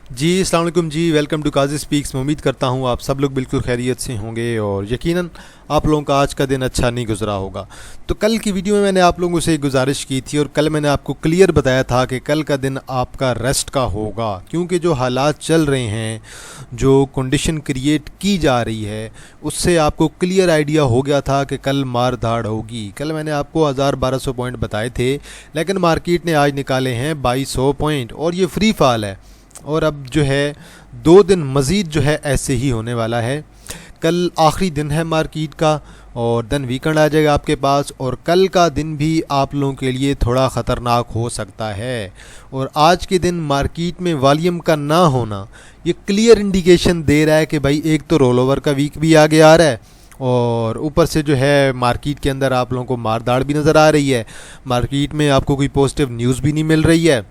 जी अस्सलाम वालेकुम जी। Welcome to Qazi speaks. मैं उम्मीद करता हूँ आप सब लोग बिल्कुल खैरियत से होंगे और यकीनन आप लोगों का आज का दिन अच्छा नहीं गुजरा होगा। तो कल की वीडियो में मैंने आप लोगों से एक गुजारिश की थी और कल मैंने आपको क्लियर बताया था कि कल का दिन आपका रेस्ट का होगा, क्योंकि जो हालात चल रहे हैं, जो कंडीशन क्रिएट की जा रही है, उससे आपको क्लियर आइडिया हो गया था कि कल मार धाड़ होगी। कल मैंने आपको 1000-1200 पॉइंट बताए थे, लेकिन मार्केट ने आज निकाले हैं 2200 पॉइंट और ये फ्री फॉल है। और अब जो है 2 दिन मज़ीद जो है ऐसे ही होने वाला है। कल आखिरी दिन है मार्केट का और देन वीकेंड आ जाएगा आपके पास, और कल का दिन भी आप लोगों के लिए थोड़ा ख़तरनाक हो सकता है। और आज के दिन मार्केट में वॉल्यूम का ना होना ये क्लियर इंडिकेशन दे रहा है कि भाई एक तो रोल ओवर का वीक भी आगे आ रहा है और ऊपर से जो है मार्केट के अंदर आप लोगों को मारदाड़ भी नज़र आ रही है। मार्केट में आपको कोई पॉजिटिव न्यूज़ भी नहीं मिल रही है।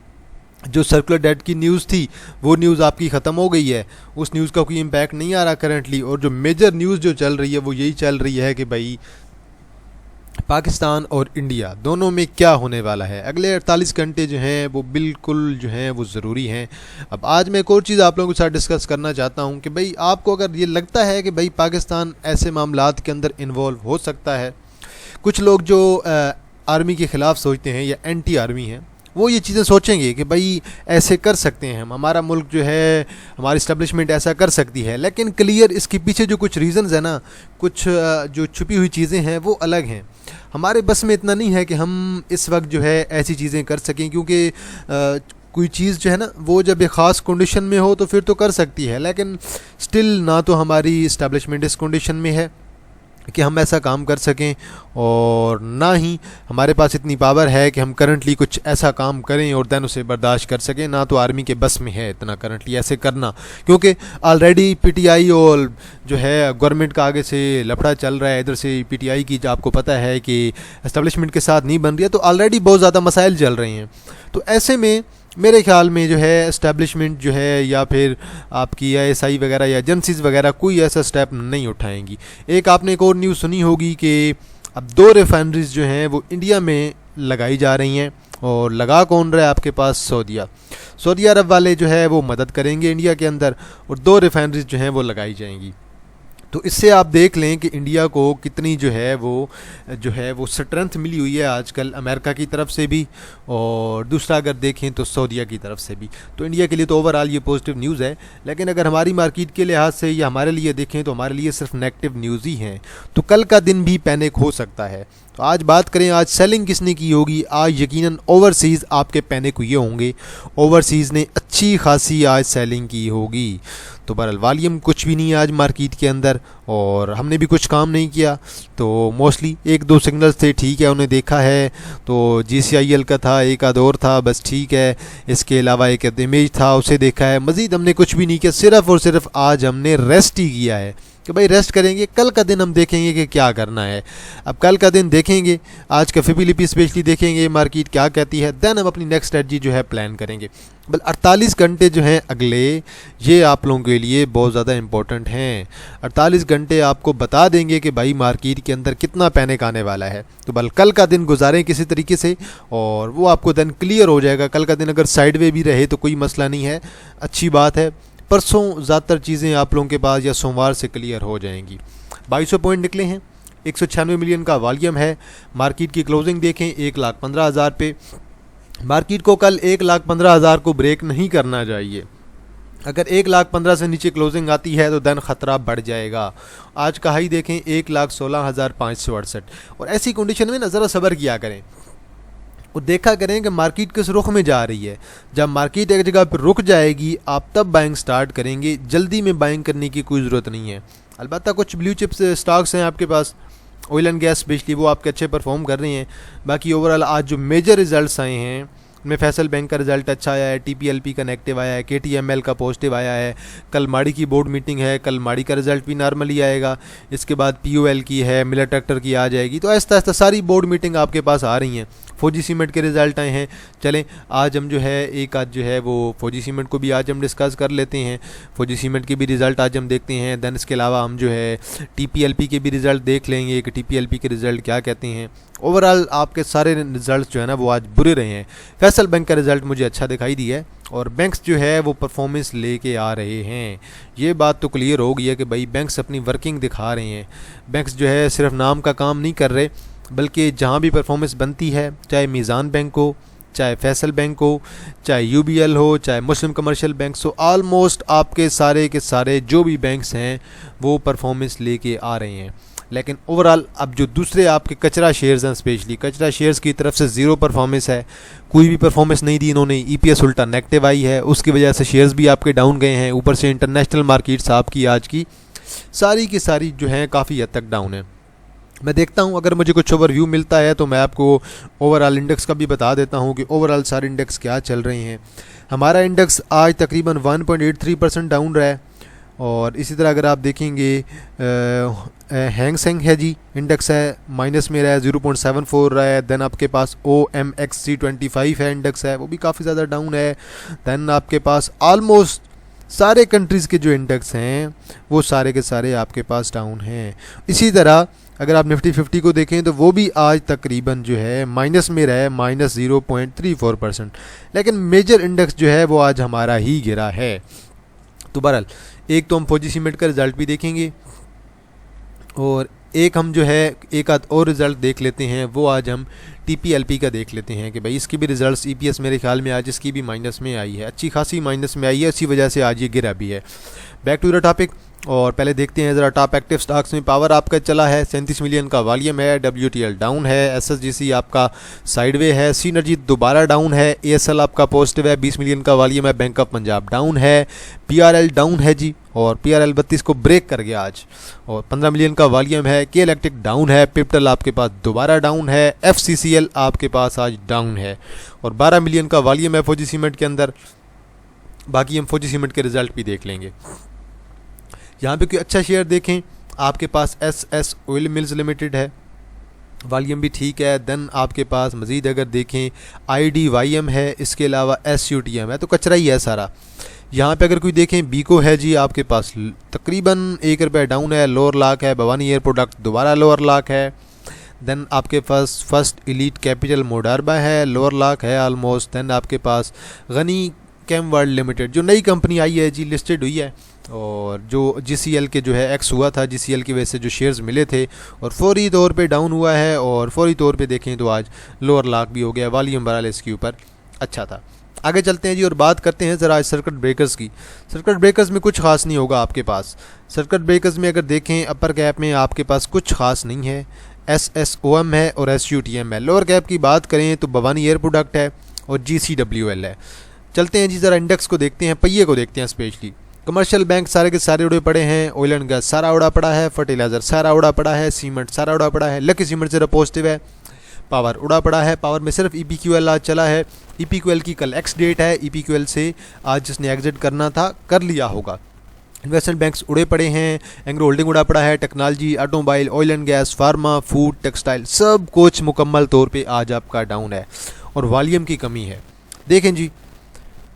जो सर्कुलर डेट की न्यूज़ थी वो न्यूज़ आपकी ख़त्म हो गई है, उस न्यूज़ का कोई इम्पैक्ट नहीं आ रहा करंटली। और जो मेजर न्यूज़ जो चल रही है वो यही चल रही है कि भाई पाकिस्तान और इंडिया दोनों में क्या होने वाला है। अगले 48 घंटे जो हैं वो बिल्कुल जो हैं वो ज़रूरी हैं। अब आज मैं एक और चीज़ आप लोगों के साथ डिस्कस करना चाहता हूं कि भाई आपको अगर ये लगता है कि भाई पाकिस्तान ऐसे मामलात के अंदर इन्वॉल्व हो सकता है, कुछ लोग जो आर्मी के ख़िलाफ़ सोचते हैं या एंटी आर्मी हैं, वो ये चीज़ें सोचेंगे कि भाई ऐसे कर सकते हैं हम, हमारा मुल्क जो है, हमारी इस्टेब्लिशमेंट ऐसा कर सकती है। लेकिन क्लियर इसके पीछे जो कुछ रीज़न्स है ना, कुछ जो छुपी हुई चीज़ें हैं वो अलग हैं। हमारे बस में इतना नहीं है कि हम इस वक्त जो है ऐसी चीज़ें कर सकें, क्योंकि कोई चीज़ जो है ना वो जब एक ख़ास कंडीशन में हो तो फिर तो कर सकती है, लेकिन स्टिल ना तो हमारी इस्टेब्लिशमेंट इस कंडीशन में है कि हम ऐसा काम कर सकें, और ना ही हमारे पास इतनी पावर है कि हम करंटली कुछ ऐसा काम करें और दैन उसे बर्दाश्त कर सकें। ना तो आर्मी के बस में है इतना करंटली ऐसे करना, क्योंकि ऑलरेडी पीटीआई और जो है गवर्नमेंट का आगे से लफड़ा चल रहा है। इधर से पीटीआई की जो आपको पता है कि एस्टेब्लिशमेंट के साथ नहीं बन रही है, तो ऑलरेडी बहुत ज़्यादा मसाइल चल रहे हैं। तो ऐसे में मेरे ख्याल में जो है इस्टेब्लिशमेंट जो है या फिर आपकी आईएसआई वगैरह या एजेंसीज़ वगैरह कोई ऐसा स्टेप नहीं उठाएंगी। एक आपने एक और न्यूज़ सुनी होगी कि अब 2 रिफाइनरीज जो हैं वो इंडिया में लगाई जा रही हैं, और लगा कौन रहा है आपके पास? सऊदी अरब वाले जो है वो मदद करेंगे इंडिया के अंदर, और 2 रिफाइनरीज जो हैं वो लगाई जाएंगी। तो इससे आप देख लें कि इंडिया को कितनी जो है वो स्ट्रेंथ मिली हुई है आजकल अमेरिका की तरफ से भी, और दूसरा अगर देखें तो सऊदीया की तरफ से भी। तो इंडिया के लिए तो ओवरऑल ये पॉजिटिव न्यूज़ है, लेकिन अगर हमारी मार्केट के लिहाज से या हमारे लिए देखें तो हमारे लिए सिर्फ नेगेटिव न्यूज़ ही हैं। तो कल का दिन भी पैनिक हो सकता है। तो आज बात करें आज सेलिंग किसने की होगी। आज यकीनन ओवरसीज़ आपके पैनिक हुए होंगे, ओवरसीज़ ने अच्छी खासी आज सेलिंग की होगी। तो बहरहाल वॉल्यूम कुछ भी नहीं है आज मार्केट के अंदर, और हमने भी कुछ काम नहीं किया। तो मोस्टली 1-2 सिग्नल्स थे, ठीक है, उन्हें देखा है। तो GCIL का था, एक आध और था, बस ठीक है। इसके अलावा एक इमेज था, उसे देखा है। मज़ीद हमने कुछ भी नहीं किया, सिर्फ़ और सिर्फ आज हमने रेस्ट ही किया है कि भाई रेस्ट करेंगे। कल का दिन हम देखेंगे कि क्या करना है। अब कल का दिन देखेंगे, आज का फिबिलिपी स्पेशली देखेंगे मार्केट क्या कहती है, देन हम अपनी नेक्स्ट स्ट्रेटजी जो है प्लान करेंगे। बल 48 घंटे जो हैं अगले, ये आप लोगों के लिए बहुत ज़्यादा इंपॉर्टेंट हैं। 48 घंटे आपको बता देंगे कि भाई मार्केट के अंदर कितना पैनिक आने वाला है। तो बल कल का दिन गुजारें किसी तरीके से, और वो आपको दिन क्लियर हो जाएगा। कल का दिन अगर साइडवे भी रहे तो कोई मसला नहीं है, अच्छी बात है। परसों ज़्यादातर चीज़ें आप लोगों के पास या सोमवार से क्लियर हो जाएंगी। 2200 पॉइंट निकले हैं, 196 मिलियन का वॉल्यूम है। मार्केट की क्लोजिंग देखें 1,15,000 पे। मार्केट को कल 1,15,000 को ब्रेक नहीं करना चाहिए। अगर 1,15,000 से नीचे क्लोजिंग आती है तो दिन ख़तरा बढ़ जाएगा। आज का हाई देखें 1,16,568, और ऐसी कंडीशन में ना ज़रा सब्र किया करें और देखा करें कि मार्केट किस रुख में जा रही है। जब मार्केट एक जगह पर रुक जाएगी आप तब बाइंग स्टार्ट करेंगे, जल्दी में बाइंग करने की कोई ज़रूरत नहीं है। अलबत्ता कुछ ब्लू चिप्स स्टॉक्स हैं आपके पास, ऑयल एंड गैस स्पेशली, वो आपके अच्छे परफॉर्म कर रहे हैं। बाकी ओवरऑल आज जो मेजर रिजल्ट्स आए हैं में फैसल बैंक का रिजल्ट अच्छा आया है, TPLP का नेगेटिव आया है, KTML का पॉजिटिव आया है। कल माड़ी की बोर्ड मीटिंग है, कल माड़ी का रिजल्ट भी नॉर्मली आएगा। इसके बाद POL की है, मिलर ट्रैक्टर की आ जाएगी। तो ऐसा ऐसा सारी बोर्ड मीटिंग आपके पास आ रही हैं। फौजी सीमेंट के रिज़ल्ट आए हैं। चलें आज हम जो है एक आज जो है वो फौजी सीमेंट को भी आज हम डिस्कस कर लेते हैं। फौजी सीमेंट के भी रिज़ल्ट आज हम देखते हैं। दैन इसके अलावा हम जो है TPLP के भी रिज़ल्ट देख लेंगे कि TPLP के रिज़ल्ट क्या कहते हैं। ओवरऑल आपके सारे रिजल्ट जो है ना वो आज बुरे रहे हैं। फैसल बैंक का रिज़ल्ट मुझे अच्छा दिखाई दिया है और बैंक्स जो है वो परफॉर्मेंस लेके आ रहे हैं। ये बात तो क्लियर हो गई है कि भाई बैंक्स अपनी वर्किंग दिखा रहे हैं। बैंक्स जो है सिर्फ नाम का काम नहीं कर रहे, बल्कि जहाँ भी परफॉर्मेंस बनती है, चाहे मीज़ान बैंक हो, चाहे फैसल बैंक हो, चाहे यूबीएल हो, चाहे मुस्लिम कमर्शियल बैंक्स हो, ऑलमोस्ट आपके सारे के सारे जो भी बैंक्स हैं वो परफॉर्मेंस लेके आ रहे हैं। लेकिन ओवरऑल अब जो दूसरे आपके कचरा शेयर्स हैं, स्पेशली कचरा शेयर्स की तरफ से ज़ीरो परफॉर्मेंस है, कोई भी परफॉर्मेंस नहीं दी इन्होंने। ईपीएस उल्टा नेगेटिव आई है, उसकी वजह से शेयर्स भी आपके डाउन गए हैं। ऊपर से इंटरनेशनल मार्केट्स आपकी आज की सारी की सारी जो हैं काफ़ी हद तक डाउन है। मैं देखता हूं अगर मुझे कुछ ओवरव्यू मिलता है तो मैं आपको ओवरऑल इंडेक्स का भी बता देता हूं कि ओवरऑल सारे इंडेक्स क्या चल रहे हैं। हमारा इंडेक्स आज तकरीबन 1.83% डाउन रहा है। और इसी तरह अगर आप देखेंगे हैंग सेंग है जी, इंडेक्स है माइनस में रहा है, 0.74 रहा है। देन आपके पास OMXC25 है, इंडेक्स है, वो भी काफ़ी ज़्यादा डाउन है। देन आपके पास ऑलमोस्ट सारे कंट्रीज़ के जो इंडेक्स हैं वो सारे के सारे आपके पास डाउन हैं। इसी तरह अगर आप निफ्टी 50 को देखें तो वो भी आज तकरीबन जो है माइनस में रहा है, -0.34%। लेकिन मेजर इंडेक्स जो है वो आज हमारा ही गिरा है। तो बहरहाल एक तो हम फौजी सीमेंट का रिज़ल्ट भी देखेंगे और एक हम जो है एक आध और रिज़ल्ट देख लेते हैं, वो आज हम TPLP का देख लेते हैं कि भाई इसकी भी रिज़ल्ट्स EPS मेरे ख्याल में आज इसकी भी माइनस में आई है, अच्छी खासी माइनस में आई है, इसी वजह से आज ये गिरा भी है। बैक टू द टॉपिक और पहले देखते हैं ज़रा टॉप एक्टिव स्टॉक्स में। पावर आपका चला है, 37 मिलियन का वॉल्यूम है। WTL डाउन है, SSGC आपका साइडवे है, सीनर्जी दोबारा डाउन है, ASL आपका पॉजिटिव है, 20 मिलियन का वॉल्यूम है। बैंक ऑफ पंजाब डाउन है, PRL डाउन है जी, और PRL 32 को ब्रेक कर गया आज और 15 मिलियन का वॉल्यूम है। के इलेक्ट्रिक डाउन है, पिप्टल आपके पास दोबारा डाउन है, FCCL आपके पास आज डाउन है और 12 मिलियन का वॉल्यूम है फौजी सीमेंट के अंदर। बाकी हम फौजी सीमेंट के रिज़ल्ट भी देख लेंगे। यहाँ पे कोई अच्छा शेयर देखें, आपके पास SS ऑयल मिल्स लिमिटेड है, वॉल्यूम भी ठीक है। देन आपके पास मज़ीद अगर देखें IDYM है, इसके अलावा SUTM है, तो कचरा ही है सारा। यहाँ पे अगर कोई देखें बीको है जी, आपके पास तकरीबन 1 रुपये डाउन है, लोअर लॉक है। भवानी एयर प्रोडक्ट दोबारा लोअर लॉक है। देन आपके पास फर्स्ट एलीट कैपिटल मोडारबा है, लोअर लॉक है ऑलमोस्ट। देन आपके पास गनी कैम वर्ल्ड लिमिटेड जो नई कंपनी आई है जी, लिस्टेड हुई है और जो GCL के जो है एक्स हुआ था, GCL की वजह से जो शेयर्स मिले थे और फौरी तौर पे डाउन हुआ है और फौरी तौर पे देखें तो आज लोअर लॉक भी हो गया। वॉल्यूम बहरहाल इसके ऊपर अच्छा था। आगे चलते हैं जी और बात करते हैं ज़रा सर्किट ब्रेकर्स की। सर्किट ब्रेकर्स में कुछ खास नहीं होगा आपके पास। सर्किट ब्रेकर्स में अगर देखें अपर कैप में आपके पास कुछ खास नहीं है, SSOM है और SUTM है। लोअर कैप की बात करें तो भवानी एयर प्रोडक्ट है और GCWL है। चलते हैं जी ज़रा इंडेक्स को देखते हैं, पहिए को देखते हैं। स्पेशली कमर्शियल बैंक सारे के सारे उड़े पड़े हैं, ऑयल एंड गैस सारा उड़ा पड़ा है, फर्टिलाइज़र सारा उड़ा पड़ा है, सीमेंट सारा उड़ा पड़ा है। लकी सीमेंट ज़रा पॉजिटिव है, पावर उड़ा पड़ा है। पावर में सिर्फ EPQL आज चला है। EPQL की कल एक्स डेट है, EPQL से आज जिसने एग्जिट करना था कर लिया होगा। इन्वेस्टमेंट बैंक्स उड़े पड़े हैं, एंग्रो होल्डिंग उड़ा पड़ा है, technology, automobile, oil and gas, pharma, food, textile सब कुछ मुकम्मल तौर पे आज आपका डाउन है और वॉल्यूम की कमी है। देखें जी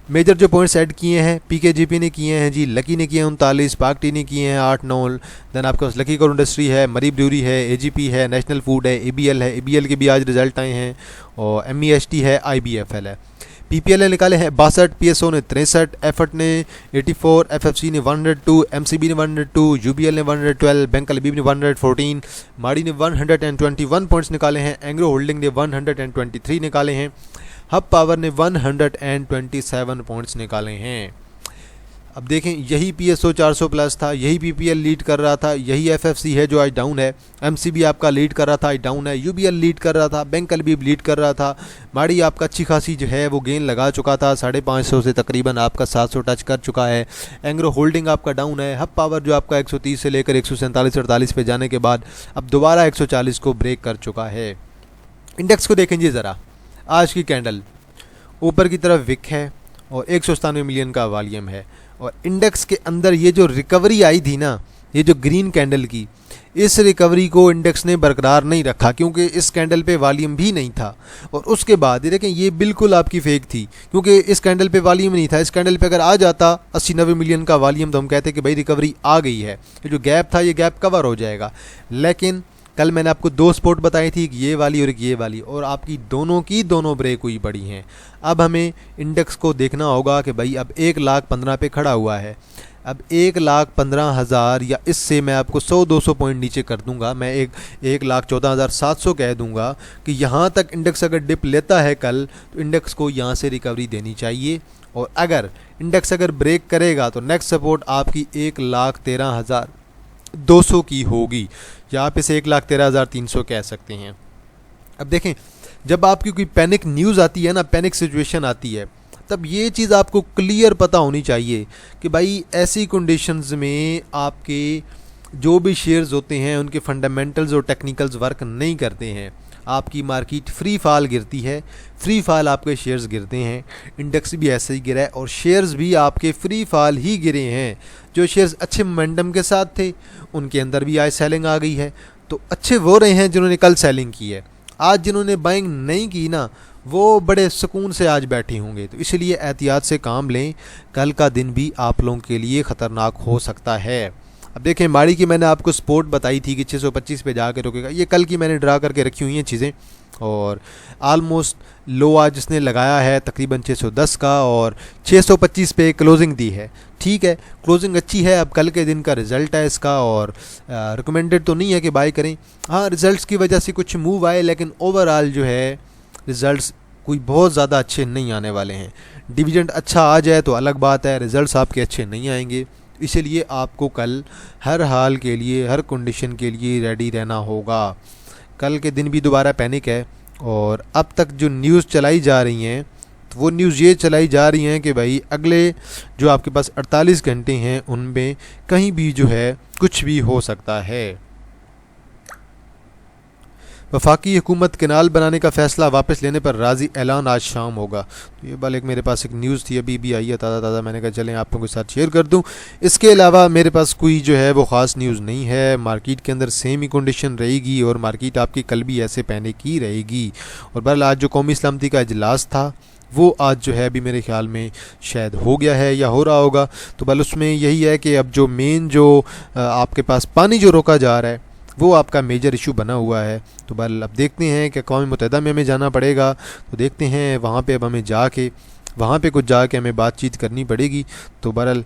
मेजर जो पॉइंट्स ऐड किए हैं, PKGP ने किए हैं जी, लकी ने किए हैं 39, पार्क-टी ने किए हैं 8-9। देन आपके पास लकी कोर इंडस्ट्री है, मरी ब्रूरी है, AGP है, नेशनल फूड है, ABL है, ABL के भी आज रिजल्ट आए हैं और MEST है, IBFL है। PPL ने निकाले हैं 62, PSO ने 63, एफर्ट ने 84, FFC ने 102, MCB ने 102, UBL ने 112, बैंक अलबीब ने 114, माड़ी ने 121 पॉइंट्स निकाले हैं, एंग्रो होल्डिंग ने 123 निकाले हैं, हब पावर ने 127 पॉइंट्स निकाले हैं। अब देखें यही PSO 400 प्लस था, यही PPL लीड कर रहा था, यही FFC है जो आज डाउन है, MCB आपका लीड कर रहा था आज डाउन है, UBL लीड कर रहा था, बैंक अलबीब लीड कर रहा था, माड़ी आपका अच्छी खासी जो है वो गेन लगा चुका था, 550 से तकरीबन आपका 700 टच कर चुका है। एंग्रो होल्डिंग आपका डाउन है, हब पावर जो आपका 130 से लेकर 147-48 पे जाने के बाद अब दोबारा 140 को ब्रेक कर चुका है। इंडेक्स को देखें जी ज़रा, आज की कैंडल ऊपर की तरफ विक है और 197 मिलियन का वॉल्यूम है और इंडेक्स के अंदर ये जो रिकवरी आई थी ना, ये जो ग्रीन कैंडल की, इस रिकवरी को इंडेक्स ने बरकरार नहीं रखा क्योंकि इस कैंडल पे वॉल्यूम भी नहीं था। और उसके बाद ये देखें ये बिल्कुल आपकी फेक थी क्योंकि इस कैंडल पे वॉल्यूम नहीं था। इस कैंडल पे अगर आ जाता 80-90 मिलियन का वॉल्यूम तो हम कहते कि भाई रिकवरी आ गई है, ये जो गैप था ये गैप कवर हो जाएगा। लेकिन कल मैंने आपको दो स्पोर्ट बताई थी, एक ये वाली और एक ये वाली, और आपकी दोनों की दोनों ब्रेक हुई पड़ी हैं। अब हमें इंडेक्स को देखना होगा कि भाई अब 1,15,000 पे खड़ा हुआ है। अब 1,15,000 या इससे मैं आपको 100-200 पॉइंट नीचे कर दूंगा, मैं 1,14,700 कह दूंगा कि यहाँ तक इंडेक्स अगर डिप लेता है कल, तो इंडेक्स को यहाँ से रिकवरी देनी चाहिए। और अगर इंडेक्स अगर ब्रेक करेगा तो नेक्स्ट सपोर्ट आपकी 1,13,200 की होगी, या आप इसे 1,13,300 कह सकते हैं। अब देखें, जब आपकी कोई पैनिक न्यूज़ आती है ना, पैनिक सिचुएशन आती है, तब ये चीज़ आपको क्लियर पता होनी चाहिए कि भाई ऐसी कंडीशंस में आपके जो भी शेयर्स होते हैं उनके फंडामेंटल्स और टेक्निकल्स वर्क नहीं करते हैं, आपकी मार्केट फ्री फॉल गिरती है, फ्री फॉल आपके शेयर्स गिरते हैं। इंडेक्स भी ऐसे ही गिरा है और शेयर्स भी आपके फ्री फॉल ही गिरे हैं। जो शेयर्स अच्छे मोमेंटम के साथ थे उनके अंदर भी आज सेलिंग आ गई है, तो अच्छे वो रहे हैं जिन्होंने कल सेलिंग की है। आज जिन्होंने बाइंग नहीं की ना, वो बड़े सुकून से आज बैठे होंगे। तो इसलिए एहतियात से काम लें, कल का दिन भी आप लोगों के लिए ख़तरनाक हो सकता है। अब देखें, माड़ी की मैंने आपको सपोर्ट बताई थी कि 625 पे जाकर रुकेगा, ये कल की मैंने ड्रा करके रखी हुई हैं चीज़ें, और आलमोस्ट लो आज इसने लगाया है तकरीबन 610 का, और 625 पे क्लोजिंग दी है। ठीक है, क्लोजिंग अच्छी है। अब कल के दिन का रिज़ल्ट है इसका, और रिकमेंडेड तो नहीं है कि बाय करें। हाँ, रिज़ल्ट्स की वजह से कुछ मूव आए, लेकिन ओवरऑल जो है रिज़ल्ट्स कोई बहुत ज़्यादा अच्छे नहीं आने वाले हैं। डिविडेंड अच्छा आ जाए तो अलग बात है, रिज़ल्ट्स आपके अच्छे नहीं आएंगे। इसलिए आपको कल हर हाल के लिए, हर कंडीशन के लिए रेडी रहना होगा। कल के दिन भी दोबारा पैनिक है, और अब तक जो न्यूज़ चलाई जा रही हैं, तो वो न्यूज़ ये चलाई जा रही हैं कि भाई अगले जो आपके पास 48 घंटे हैं उनमें कहीं भी जो है कुछ भी हो सकता है। वफाकी हुकूमत केनाल बनाने का फ़ैसला वापस लेने पर राज़ी, ऐलान आज शाम होगा। तो ये बाल एक मेरे पास एक न्यूज़ थी, अभी भी आई है ताज़ा, मैंने कहा चलें आप लोगों के साथ शेयर कर दूं। इसके अलावा मेरे पास कोई जो है वो ख़ास न्यूज़ नहीं है। मार्केट के अंदर सेम ही कंडीशन रहेगी, और मार्केट आपकी कल भी ऐसे पैनिक ही रहेगी। और बहरहाल आज जो कौमी सलामती का इजलास था वो आज जो है अभी मेरे ख्याल में शायद हो गया है या हो रहा होगा। तो बल उसमें यही है कि अब जो मेन जो आपके पास पानी जो रोका जा रहा है वो आपका मेजर इशू बना हुआ है। तो बल अब देखते हैं कि अक़वाम मुत्तहिदा में हमें जाना पड़ेगा, तो देखते हैं वहाँ पे अब हमें जाके वहाँ पे कुछ जाके हमें बातचीत करनी पड़ेगी। तो बहरहाल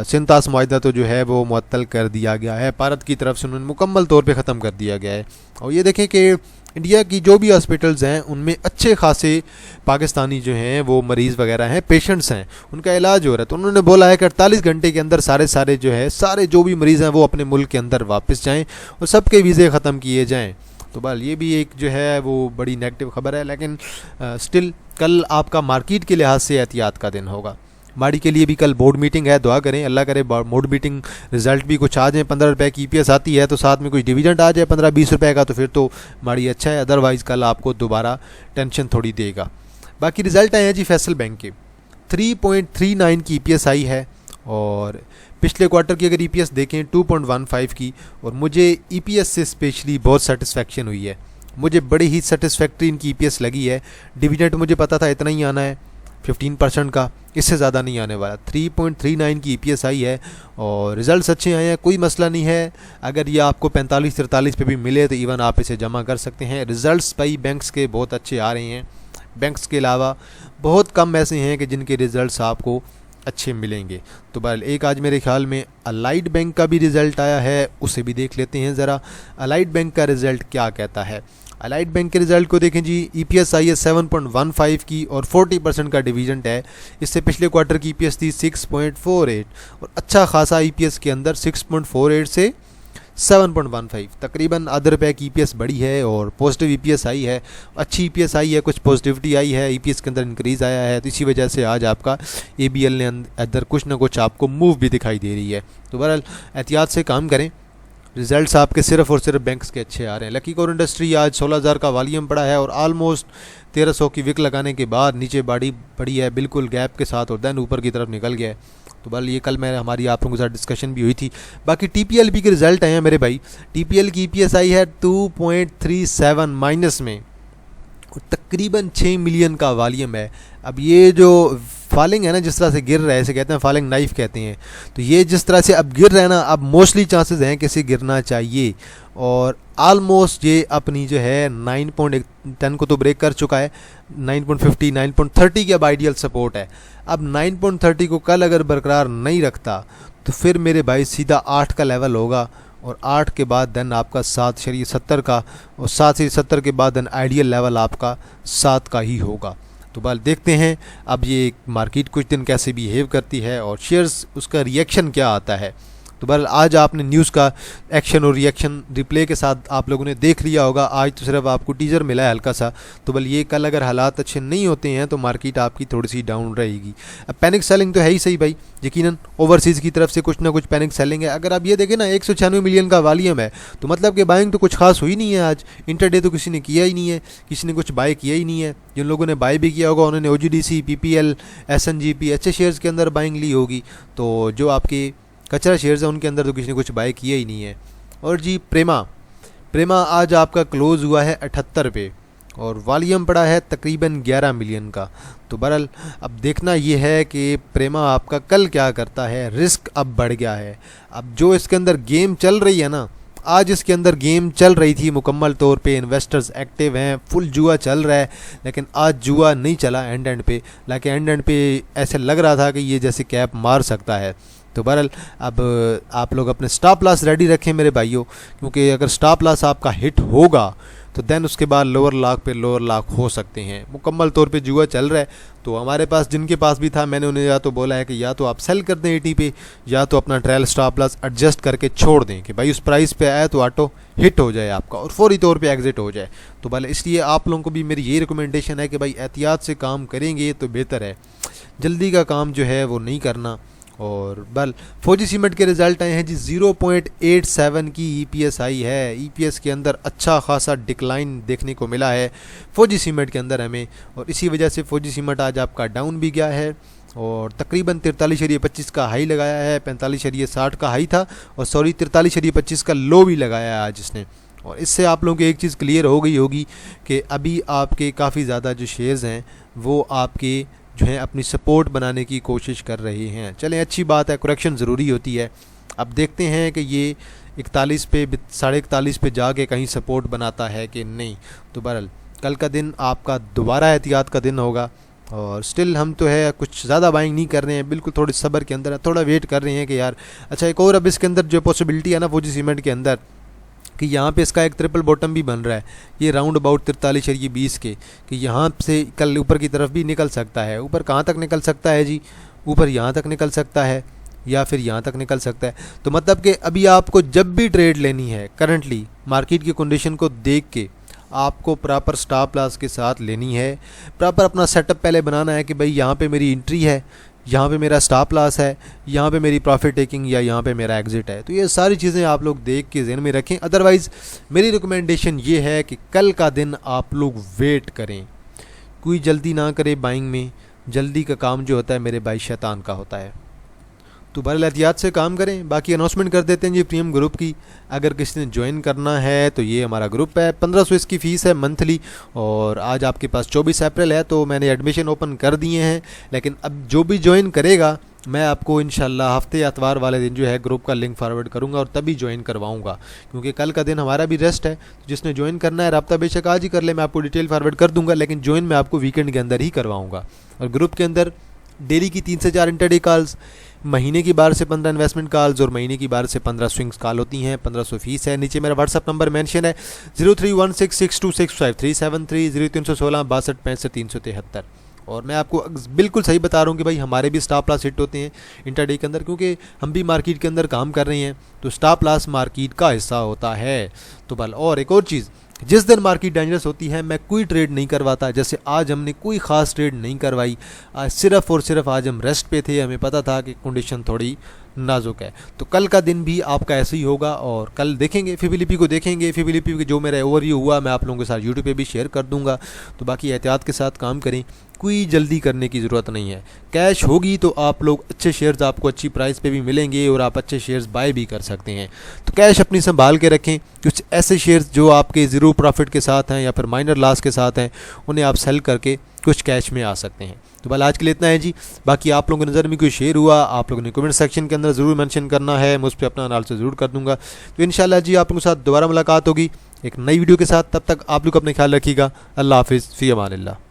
सिंतास मुआहदा तो जो है वो मुअत्तल कर दिया गया है, भारत की तरफ से उन्होंने मुकम्मल तौर पे ख़त्म कर दिया गया है। और ये देखें कि इंडिया की जो भी हॉस्पिटल्स हैं उनमें अच्छे खासे पाकिस्तानी जो हैं वो मरीज़ वगैरह हैं, पेशेंट्स हैं, उनका इलाज हो रहा है। तो उन्होंने बोला है कि 48 घंटे के अंदर सारे जो है सारे जो भी मरीज़ हैं वो अपने मुल्क के अंदर वापस जाएँ और सबके वीज़े ख़त्म किए जाएँ। तो बल ये भी एक जो है वो बड़ी नेगेटिव ख़बर है, लेकिन स्टिल कल आपका मार्केट के लिहाज से एहतियात का दिन होगा। माड़ी के लिए भी कल बोर्ड मीटिंग है, दुआ करें अल्लाह करे बोर्ड मीटिंग रिजल्ट भी कुछ आ जाए। 15 रुपये की EPS आती है तो साथ में कुछ डिविडेंड आ जाए 15-20 रुपये का, तो फिर तो माड़ी अच्छा है। अदरवाइज़ कल आपको दोबारा टेंशन थोड़ी देगा। बाकी रिज़ल्ट आए हैं जी फैसल बैंक के, 3.39 की EPS आई है, और पिछले क्वार्टर की अगर EPS देखें 2.15 की, और मुझे EPS से स्पेशली बहुत सेटिस्फेक्शन हुई है। मुझे बड़ी ही सेटिस्फैक्ट्री इनकी EPS लगी है। डिविडेंड मुझे पता था इतना ही आना है 15% का, इससे ज़्यादा नहीं आने वाला। 3.39 की EPS आई है और रिज़ल्ट्स अच्छे आए हैं, कोई मसला नहीं है। अगर ये आपको 45-43 पे भी मिले तो इवन आप इसे जमा कर सकते हैं। रिज़ल्ट्स भाई बैंक्स के बहुत अच्छे आ रहे हैं, बैंक्स के अलावा बहुत कम ऐसे हैं कि जिनके रिज़ल्ट्स आपको अच्छे मिलेंगे। तो बहरहाल एक आज मेरे ख्याल में अलाइड बैंक का भी रिज़ल्ट आया है, उसे भी देख लेते हैं ज़रा। अलाइड बैंक का रिज़ल्ट क्या कहता है। अलाइड बैंक के रिज़ल्ट को देखें जी, EPS आई है 7.15 की और 40% का डिविडेंड है। इससे पिछले क्वार्टर की EPS थी 6.48 और अच्छा खासा EPS के अंदर 6.48 से 7.15 तकरीबन आधे रुपये की EPS बढ़ी है और पॉजिटिव EPS आई है, अच्छी EPS आई है, कुछ पॉजिटिविटी आई है, EPS के अंदर इंक्रीज़ आया है। तो इसी वजह से आज आपका ABL ने अंदर कुछ ना कुछ आपको मूव भी दिखाई दे रही है। तो बहरहाल एहतियात से काम करें। रिज़ल्ट्स आपके सिर्फ और सिर्फ बैंक्स के अच्छे आ रहे हैं। लकी कोर इंडस्ट्री आज 16,000 का वॉल्यूम पड़ा है और आलमोस्ट 1300 की विक लगाने के बाद नीचे बढ़ी है बिल्कुल गैप के साथ, और देन ऊपर की तरफ निकल गया है। तो बल ये कल मैं हमारी आप लोगों के साथ डिस्कशन भी हुई थी। बाकी TPLB के रिज़ल्ट आए हैं मेरे भाई। TPL की EPS आई है 2.37 माइनस में, और तकरीबन 6 मिलियन का वॉल्यूम है। अब ये जो फॉलिंग है ना, जिस तरह से गिर रहा है, इसे कहते हैं फॉलिंग नाइफ कहते हैं। तो ये जिस तरह से अब गिर रहा है ना, अब मोस्टली चांसेस हैं कि इसे गिरना चाहिए, और आलमोस्ट ये अपनी जो है 9.10 को तो ब्रेक कर चुका है। 9.50 9.30 की अब आइडियल सपोर्ट है। अब 9.30 को कल अगर बरकरार नहीं रखता तो फिर मेरे भाई सीधा 8 का लेवल होगा, और 8 के बाद देन आपका 7.70 का, और 7.70 के बाद देन आइडियल लेवल आपका 7 का ही होगा। तो बल देखते हैं अब ये मार्केट कुछ दिन कैसे बिहेव करती है और शेयर्स उसका रिएक्शन क्या आता है। तो बहरहाल आज आपने न्यूज़ का एक्शन और रिएक्शन रिप्ले के साथ आप लोगों ने देख लिया होगा। आज तो सिर्फ आपको टीजर मिला है हल्का सा। तो बल ये कल अगर हालात अच्छे नहीं होते हैं तो मार्केट आपकी थोड़ी सी डाउन रहेगी। अब पैनिक सेलिंग तो है ही सही भाई, यकीनन ओवरसीज़ की तरफ से कुछ ना कुछ पैनिक सेलिंग है। अगर आप ये देखें ना 196 मिलियन का वॉल्यूम है, तो मतलब कि बाइंग तो कुछ खास हुई नहीं है आज। इंटरडे तो किसी ने किया ही नहीं है, किसी ने कुछ बाय किया ही नहीं है। जिन लोगों ने बाय भी किया होगा उन्होंने OGDC, PPL, SNGP अच्छे शेयर्स के अंदर बाइंग ली होगी। तो जो आपके कचरा शेयर्स है उनके अंदर तो किसी ने कुछ बाय किया ही नहीं है। और जी प्रेमा आज आपका क्लोज़ हुआ है 78 पे, और वॉल्यूम पड़ा है तकरीबन 11 मिलियन का। तो बहरहाल अब देखना ये है कि प्रेमा आपका कल क्या करता है। रिस्क अब बढ़ गया है। अब जो इसके अंदर गेम चल रही है ना, आज इसके अंदर गेम चल रही थी मुकम्मल तौर पे, इन्वेस्टर्स एक्टिव हैं, फुल जुआ चल रहा है। लेकिन आज जुआ नहीं चला एंड पे, लेकिन एंड पे ऐसे लग रहा था कि ये जैसे कैप मार सकता है। तो बहरहाल अब आप लोग अपने स्टॉप लॉस रेडी रखें मेरे भाइयों, क्योंकि अगर स्टॉप लॉस आपका हिट होगा तो देन उसके बाद लोअर लॉक पे लोअर लॉक हो सकते हैं। मुकम्मल तौर पे जुआ चल रहा है। तो हमारे पास जिनके पास भी था, मैंने उन्हें या तो बोला है कि या तो आप सेल कर दें 80 पे, या तो अपना ट्रायल स्टॉप लॉस एडजस्ट करके छोड़ दें कि भाई उस प्राइस पे आया तो ऑटो हिट हो जाए आपका और फौरी तौर पे एग्जिट हो जाए। तो भले इसलिए आप लोगों को भी मेरी ये रिकमेंडेशन है कि भाई एहतियात से काम करेंगे तो बेहतर है, जल्दी का काम जो है वो नहीं करना। और बल फौजी सीमेंट के रिज़ल्ट आए हैं जी, 0.87 की EPS आई है। EPS के अंदर अच्छा खासा डिक्लाइन देखने को मिला है फौजी सीमेंट के अंदर हमें, और इसी वजह से फौजी सीमेंट आज आपका डाउन भी गया है और तकरीबन 43.25 का हाई लगाया है। 45.60 का हाई था, और सॉरी 43.25 का लो भी लगाया है आज इसने। और इससे आप लोगों को एक चीज़ क्लियर हो गई होगी कि अभी आपके काफ़ी ज़्यादा जो शेयर्स हैं वो आपके जो है अपनी सपोर्ट बनाने की कोशिश कर रहे हैं। चलें, अच्छी बात है, करेक्शन ज़रूरी होती है। अब देखते हैं कि ये 41 पे 41.5 पे जाके कहीं सपोर्ट बनाता है कि नहीं। तो बहरहाल कल का दिन आपका दोबारा एहतियात का दिन होगा, और स्टिल हम तो है कुछ ज़्यादा बाइंग नहीं कर रहे हैं, बिल्कुल थोड़े सब्र के अंदर है, थोड़ा वेट कर रहे हैं कि यार अच्छा एक और अब इसके अंदर जो पॉसिबिलिटी है ना फौजी सीमेंट के अंदर कि यहाँ पे इसका एक ट्रिपल बॉटम भी बन रहा है, ये राउंड अबाउट 43.20 के, कि यहाँ से कल ऊपर की तरफ भी निकल सकता है। ऊपर कहाँ तक निकल सकता है जी? ऊपर यहाँ तक निकल सकता है या फिर यहाँ तक निकल सकता है। तो मतलब कि अभी आपको जब भी ट्रेड लेनी है करंटली मार्केट की कंडीशन को देख के आपको प्रॉपर स्टॉप लॉस के साथ लेनी है। प्रॉपर अपना सेटअप पहले बनाना है कि भाई यहाँ पे मेरी एंट्री है, यहाँ पे मेरा स्टॉप लॉस है, यहाँ पे मेरी प्रॉफिट टेकिंग या यहाँ पे मेरा एग्जिट है। तो ये सारी चीज़ें आप लोग देख के ज़हन में रखें। अदरवाइज़ मेरी रिकमेंडेशन ये है कि कल का दिन आप लोग वेट करें, कोई जल्दी ना करें बाइंग में। जल्दी का काम जो होता है मेरे भाई शैतान का होता है। तो बहरहाल एहतियात से काम करें। बाकी अनाउंसमेंट कर देते हैं जी प्रीमियम ग्रुप की। अगर किसी ने ज्वाइन करना है तो ये हमारा ग्रुप है, 1500 इसकी फ़ीस है मंथली, और आज आपके पास 24 अप्रैल है तो मैंने एडमिशन ओपन कर दिए हैं। लेकिन अब जो भी ज्वाइन करेगा मैं आपको इंशाल्लाह हफ्ते एतवार वाले दिन जो है ग्रुप का लिंक फॉरवर्ड करूंगा और तभी ज्वाइन करवाऊंगा, क्योंकि कल का दिन हमारा भी रेस्ट है। तो जिसने ज्वाइन करना है रब्ता बेशक आज ही कर ले, मैं आपको डिटेल फॉरवर्ड कर दूंगा, लेकिन ज्वाइन मैं आपको वीकेंड के अंदर ही करवाऊँगा। और ग्रुप के अंदर डेली की 3 से 4 इंटरडे कॉल्स, महीने की 12 से 15 इन्वेस्टमेंट कॉल्स और महीने की 12 से 15 स्विंग्स कॉल होती हैं। 1500 फीस है। नीचे मेरा व्हाट्सअप नंबर मेंशन है 0316626537 0316 62 65 373। और मैं आपको बिल्कुल सही बता रहा हूँ कि भाई हमारे भी स्टॉप लॉस हिट होते हैं इंटरडे के अंदर, क्योंकि हम भी मार्केट के अंदर काम कर रहे हैं, तो स्टॉप लॉस मार्केट का हिस्सा होता है। तो बल और एक और चीज़, जिस दिन मार्केट डेंजरस होती है मैं कोई ट्रेड नहीं करवाता। जैसे आज हमने कोई ख़ास ट्रेड नहीं करवाई, आज सिर्फ़ और सिर्फ आज हम रेस्ट पे थे, हमें पता था कि कंडीशन थोड़ी नाजुक है। तो कल का दिन भी आपका ऐसे ही होगा। और कल देखेंगे फिबोनाची को, देखेंगे फिबोनाची के जो मेरा ओवरव्यू हुआ मैं आप लोगों के साथ यूट्यूब पे भी शेयर कर दूंगा। तो बाकी एहतियात के साथ काम करें, कोई जल्दी करने की ज़रूरत नहीं है। कैश होगी तो आप लोग अच्छे शेयर्स आपको अच्छी प्राइस पे भी मिलेंगे और आप अच्छे शेयर्स बाय भी कर सकते हैं। तो कैश अपनी संभाल के रखें। कुछ ऐसे शेयर्स जो आपके ज़ीरो प्रॉफिट के साथ हैं या फिर माइनर लॉस के साथ हैं, उन्हें आप सेल करके कुछ कैश में आ सकते हैं। तो बल आज के लिए इतना है जी। बाकी आप लोगों की नज़र में कोई शेयर हुआ, आप लोगों ने कमेंट सेक्शन के अंदर ज़रूर मेंशन करना है, मैं उस पर अपना एनालिसिस ज़रूर कर दूंगा। तो इंशाल्लाह जी आप लोगों के साथ दोबारा मुलाकात होगी एक नई वीडियो के साथ। तब तक आप लोग अपने ख्याल रखिएगा। अल्लाह हाफिज़, फ़ी अमान अल्लाह।